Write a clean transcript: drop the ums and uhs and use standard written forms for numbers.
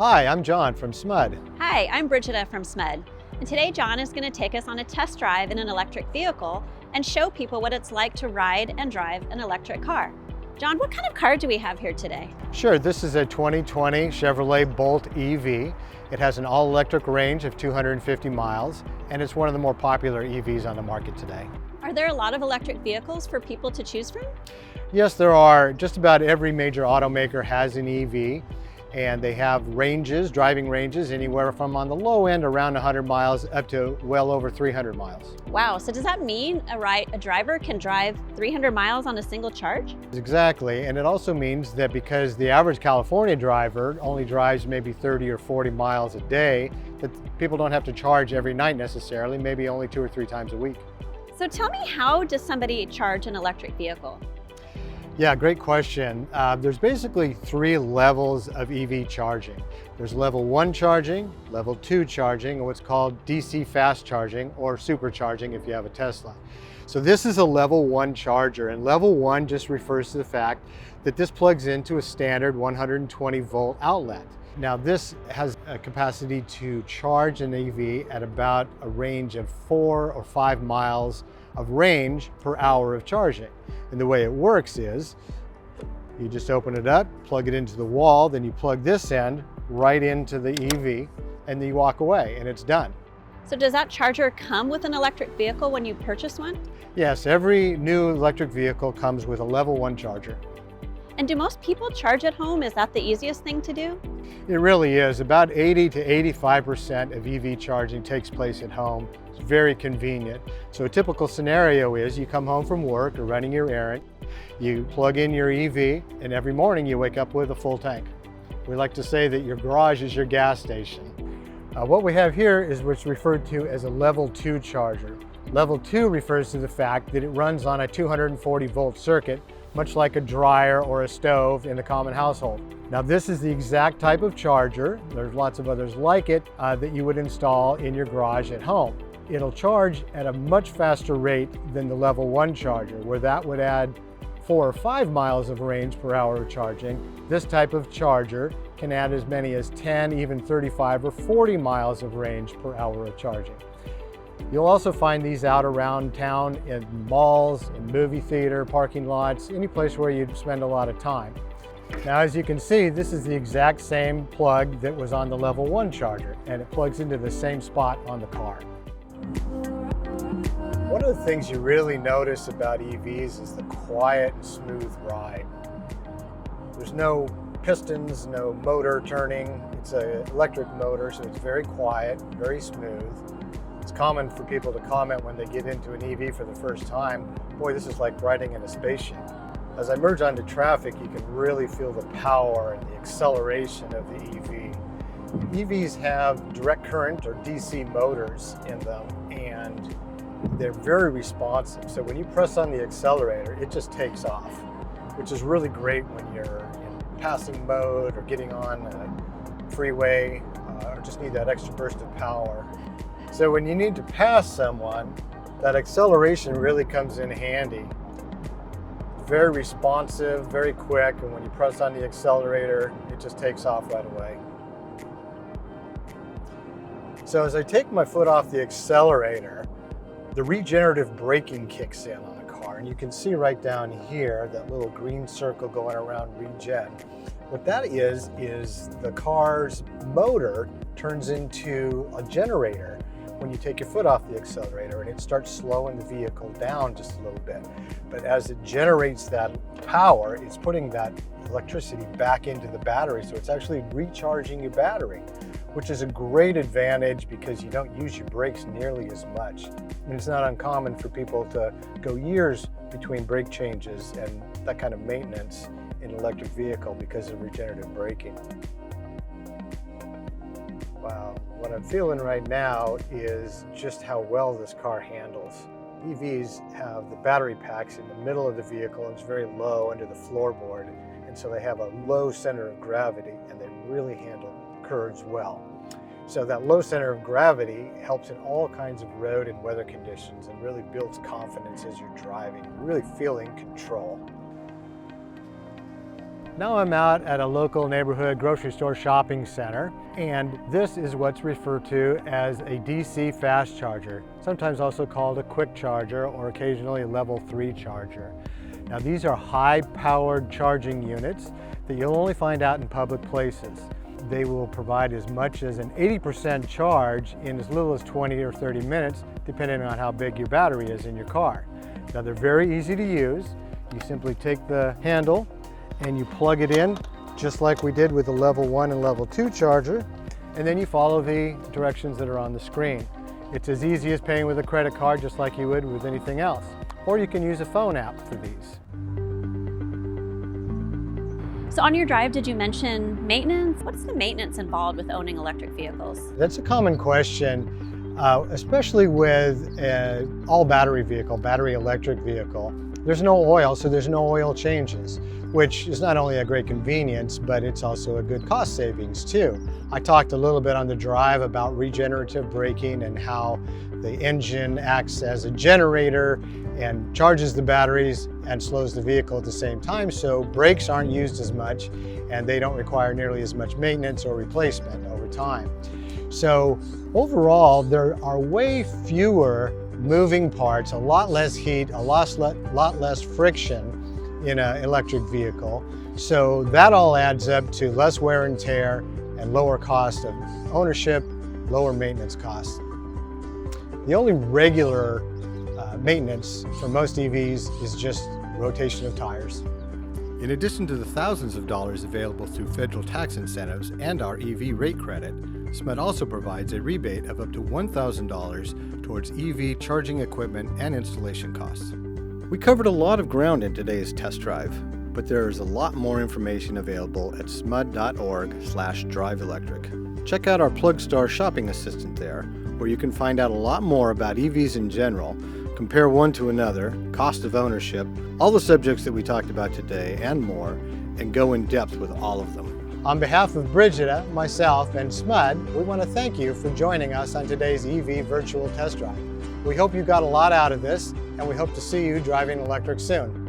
Hi, I'm John from SMUD. Hi, I'm Brigida from SMUD, and today John is going to take us on a test drive in an electric vehicle and show people what it's like to ride and drive an electric car. John, what kind of car do we have here today? Sure, this is a 2020 Chevrolet Bolt EV. It has an all-electric range of 250 miles, and it's one of the more popular EVs on the market today. Are there a lot of electric vehicles for people to choose from? Yes, there are. Just about every major automaker has an EV, and they have ranges, driving ranges, anywhere from on the low end around 100 miles up to well over 300 miles. Wow, so does that mean a driver can drive 300 miles on a single charge? Exactly, and it also means that because the average California driver only drives maybe 30 or 40 miles a day, that people don't have to charge every night necessarily, maybe only 2 or 3 times a week. So tell me, how does somebody charge an electric vehicle? Yeah, great question. There's basically 3 levels of EV charging. There's level 1 charging, level 2 charging, and what's called DC fast charging or supercharging if you have a Tesla. So this is a level 1 charger, and level 1 just refers to the fact that this plugs into a standard 120 volt outlet. Now this has a capacity to charge an EV at about a range of 4 or 5 miles of range per hour of charging. And the way it works is you just open it up, plug it into the wall, then you plug this end right into the EV, and then you walk away and it's done. So does that charger come with an electric vehicle when you purchase one? Yes, every new electric vehicle comes with a level 1 charger. And do most people charge at home? Is that the easiest thing to do? It really is. About 80 to 85% of EV charging takes place at home. It's very convenient. So a typical scenario is you come home from work or running your errand, you plug in your EV, and every morning you wake up with a full tank. We like to say that your garage is your gas station. What we have here is what's referred to as a level 2 charger. Level 2 refers to the fact that it runs on a 240 volt circuit, much like a dryer or a stove in the common household. Now this is the exact type of charger, there's lots of others like it, that you would install in your garage at home. It'll charge at a much faster rate than the level 1 charger, where that would add 4 or 5 miles of range per hour of charging. This type of charger can add as many as 10, even 35 or 40 miles of range per hour of charging. You'll also find these out around town in malls, in movie theater, parking lots, any place where you'd spend a lot of time. Now, as you can see, this is the exact same plug that was on the level 1 charger, and it plugs into the same spot on the car. One of the things you really notice about EVs is the quiet and smooth ride. There's no pistons, no motor turning. It's an electric motor, so it's very quiet, very smooth. It's common for people to comment when they get into an EV for the first time, boy, this is like riding in a spaceship. As I merge onto traffic, you can really feel the power and the acceleration of the EV. EVs have direct current or DC motors in them, and they're very responsive. So when you press on the accelerator, it just takes off, which is really great when you're in passing mode or getting on a freeway or just need that extra burst of power. So when you need to pass someone, that acceleration really comes in handy. Very responsive, very quick, and when you press on the accelerator, it just takes off right away. So as I take my foot off the accelerator, the regenerative braking kicks in on a car, and you can see right down here that little green circle going around regen. What that is the car's motor turns into a generator when you take your foot off the accelerator, and it starts slowing the vehicle down just a little bit. But as it generates that power, it's putting that electricity back into the battery, so it's actually recharging your battery, which is a great advantage because you don't use your brakes nearly as much. And it's not uncommon for people to go years between brake changes and that kind of maintenance in an electric vehicle because of regenerative braking. Wow, what I'm feeling right now is just how well this car handles. EVs have the battery packs in the middle of the vehicle, and it's very low under the floorboard, and so they have a low center of gravity, and they really handle curves well. So that low center of gravity helps in all kinds of road and weather conditions and really builds confidence as you're driving, really feeling control. Now I'm out at a local neighborhood grocery store shopping center, and this is what's referred to as a DC fast charger, sometimes also called a quick charger or occasionally a level 3 charger. Now these are high-powered charging units that you'll only find out in public places. They will provide as much as an 80% charge in as little as 20 or 30 minutes, depending on how big your battery is in your car. Now they're very easy to use. You simply take the handle and you plug it in just like we did with the level 1 and level 2 charger, and then you follow the directions that are on the screen. It's as easy as paying with a credit card, just like you would with anything else. Or you can use a phone app for these. So on your drive, did you mention maintenance? What's the maintenance involved with owning electric vehicles? That's a common question, especially with an all-battery vehicle, battery electric vehicle. There's no oil, so there's no oil changes, which is not only a great convenience, but it's also a good cost savings too. I talked a little bit on the drive about regenerative braking and how the engine acts as a generator and charges the batteries and slows the vehicle at the same time, so brakes aren't used as much and they don't require nearly as much maintenance or replacement over time. So overall, there are way fewer moving parts, a lot less heat, a lot less friction in an electric vehicle. So that all adds up to less wear and tear and lower cost of ownership, lower maintenance costs. The only regular maintenance for most EVs is just rotation of tires. In addition to the thousands of dollars available through federal tax incentives and our EV rate credit, SMUD also provides a rebate of up to $1,000 towards EV charging equipment and installation costs. We covered a lot of ground in today's test drive, but there is a lot more information available at smud.org/driveelectric. Check out our PlugStar shopping assistant there, where you can find out a lot more about EVs in general, compare one to another, cost of ownership, all the subjects that we talked about today and more, and go in depth with all of them. On behalf of Brigida, myself, and SMUD, we want to thank you for joining us on today's EV virtual test drive. We hope you got a lot out of this, and we hope to see you driving electric soon.